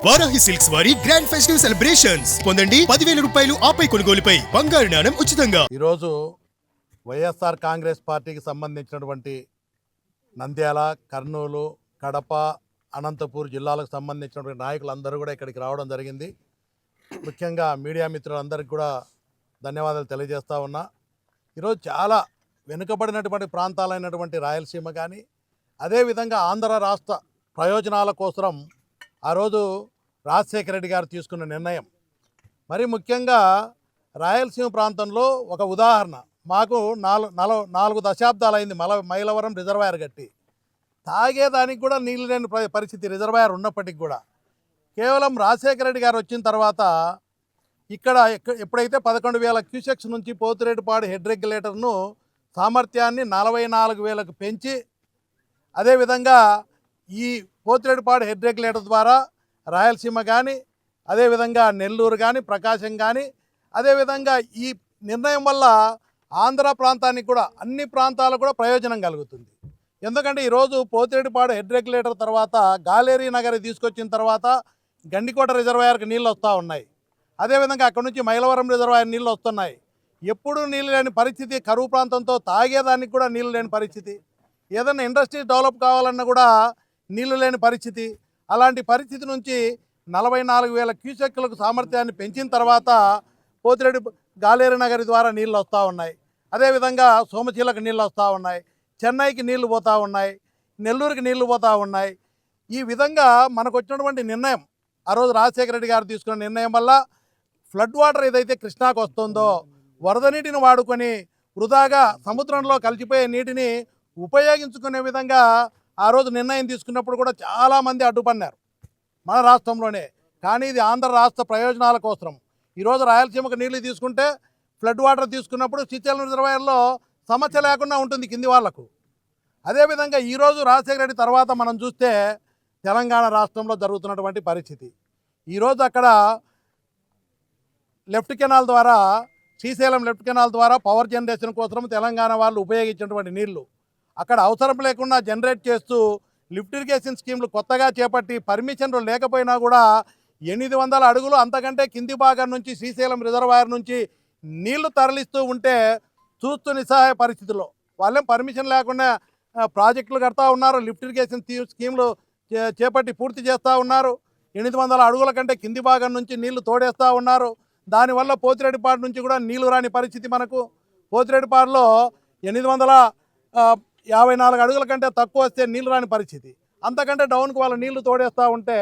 Varahi silks వారి grand festive celebrations పొందండి 10,000 రూపాయలు ఆపై కొనుగోలుపై బంగారు నాణెం ఉచితంగా. ఈరోజు వైఎస్ఆర్ కాంగ్రెస్ పార్టీకి సంబంధించినటువంటి నంద్యాల, కర్నూలు, కడప, అనంతపూర్ జిల్లాలకు సంబంధించినటువంటి నాయకులందరూ కూడా ఇక్కడికి రావడం జరిగింది. ముఖ్యంగా మీడియా మిత్రులందరికీ కూడా ధన్యవాదాలు తెలియజేస్తా ఉన్నా. ఈరోజు చాలా వెనుకబడినటువంటి ప్రాంతాలైనటువంటి రాయలసీమ కానీ అదేవిధంగా ఆంధ్ర రాష్ట్ర ప్రయోజనాల కోసం ఆ రోజు రాజశేఖర రెడ్డి గారు తీసుకున్న నిర్ణయం మరి ముఖ్యంగా రాయలసీమ ప్రాంతంలో ఒక ఉదాహరణ. మాకు 4 దశాబ్దాలైంది మైలవరం రిజర్వాయర్ కట్టి తాగేదానికి కూడా నీళ్ళు లేని పరిస్థితి రిజర్వాయర్ ఉన్నప్పటికీ కూడా కేవలం రాజశేఖర రెడ్డి గారు వచ్చిన తర్వాత ఇక్కడ ఎప్పుడైతే 11,000 క్యూసెక్స్ నుంచి పోతిరెడ్డిపాడు హెడ్ రెగ్యులేటర్ను సామర్థ్యాన్ని 44,000కు పెంచి అదేవిధంగా ఈ పోతిరెడ్డిపాడు హెడ్ రెగ్యులేటర్ ద్వారా రాయలసీమ కానీ అదేవిధంగా నెల్లూరు కానీ ప్రకాశం కానీ అదేవిధంగా ఈ నిర్ణయం వల్ల ఆంధ్ర ప్రాంతానికి కూడా అన్ని ప్రాంతాలకు కూడా ప్రయోజనం కలుగుతుంది. ఎందుకంటే ఈరోజు పోతిరెడ్డిపాడు హెడ్ రెగ్యులేటర్ తర్వాత గాలేరీ నగర్ తీసుకొచ్చిన తర్వాత గండికోట రిజర్వాయర్కి నీళ్ళు వస్తూ ఉన్నాయి. అదేవిధంగా అక్కడ నుంచి మైలవరం రిజర్వాయర్ నీళ్ళు వస్తున్నాయి. ఎప్పుడూ నీళ్ళు లేని పరిస్థితి, కరువు ప్రాంతంతో తాగేదానికి కూడా నీళ్ళు లేని పరిస్థితి, ఏదైనా ఇండస్ట్రీ డెవలప్ కావాలన్నా కూడా నీళ్లు లేని పరిస్థితి. అలాంటి పరిస్థితి నుంచి 44,000 క్యూసెక్కులకు సామర్థ్యాన్ని పెంచిన తర్వాత పోతిరెడ్డి గాలేరు నగరి ద్వారా నీళ్ళు వస్తూ ఉన్నాయి. అదేవిధంగా సోమశీలకు నీళ్ళు వస్తూ ఉన్నాయి, చెన్నైకి నీళ్లు పోతూ ఉన్నాయి, నెల్లూరుకి నీళ్లు పోతూ ఉన్నాయి. ఈ విధంగా మనకు వచ్చినటువంటి నిర్ణయం ఆ రోజు రాజశేఖర రెడ్డి గారు తీసుకున్న నిర్ణయం వల్ల ఫ్లడ్ వాటర్ ఏదైతే కృష్ణాకు వస్తుందో వరద నీటిని వాడుకొని వృధాగా సముద్రంలో కలిసిపోయే నీటిని ఉపయోగించుకునే విధంగా ఆ రోజు నిర్ణయం తీసుకున్నప్పుడు కూడా చాలామంది అడ్డుపడినారు మన రాష్ట్రంలోనే. కానీ ఇది ఆంధ్ర రాష్ట్ర ప్రయోజనాల కోసం. ఈరోజు రాయలసీమకు నీళ్లు తీసుకుంటే ఫ్లడ్ వాటర్ తీసుకున్నప్పుడు శ్రీశైలం రిజర్వాయర్లో సమస్య లేకుండా ఉంటుంది కింది వాళ్లకు. అదేవిధంగా ఈరోజు రాజశేఖర రెడ్డి తర్వాత మనం చూస్తే తెలంగాణ రాష్ట్రంలో జరుగుతున్నటువంటి పరిస్థితి. ఈరోజు అక్కడ లెఫ్ట్ కెనాల్ ద్వారా శ్రీశైలం లెఫ్ట్ కెనాల్ ద్వారా పవర్ జనరేషన్ కోసం తెలంగాణ వాళ్ళు ఉపయోగించినటువంటి నీళ్లు అక్కడ అవసరం లేకుండా జనరేట్ చేస్తూ లిఫ్ట్ ఇరిగేషన్ స్కీమ్లు కొత్తగా చేపట్టి పర్మిషన్లు లేకపోయినా కూడా 800 అడుగులు అంతకంటే కింది భాగం నుంచి శ్రీశైలం రిజర్వాయర్ నుంచి నీళ్లు తరలిస్తూ ఉంటే చూస్తూ నిస్సహాయ పరిస్థితుల్లో వాళ్ళేం పర్మిషన్ లేకుండా ప్రాజెక్టులు కడతా ఉన్నారు, లిఫ్ట్ ఇరిగేషన్ స్కీమ్లు చేపట్టి పూర్తి చేస్తూ ఉన్నారు. 800 అడుగుల కంటే కింది భాగం నుంచి నీళ్లు తోడేస్తూ ఉన్నారు. దానివల్ల పోతిరెడ్డిపాడు నుంచి కూడా నీళ్లు రాని పరిస్థితి. మనకు పోతిరెడ్డిపాడులో 854 అడుగుల కంటే తక్కువ వస్తే నీళ్లు రాని పరిస్థితి. అంతకంటే డౌన్కి వాళ్ళ నీళ్లు తోడేస్తూ ఉంటే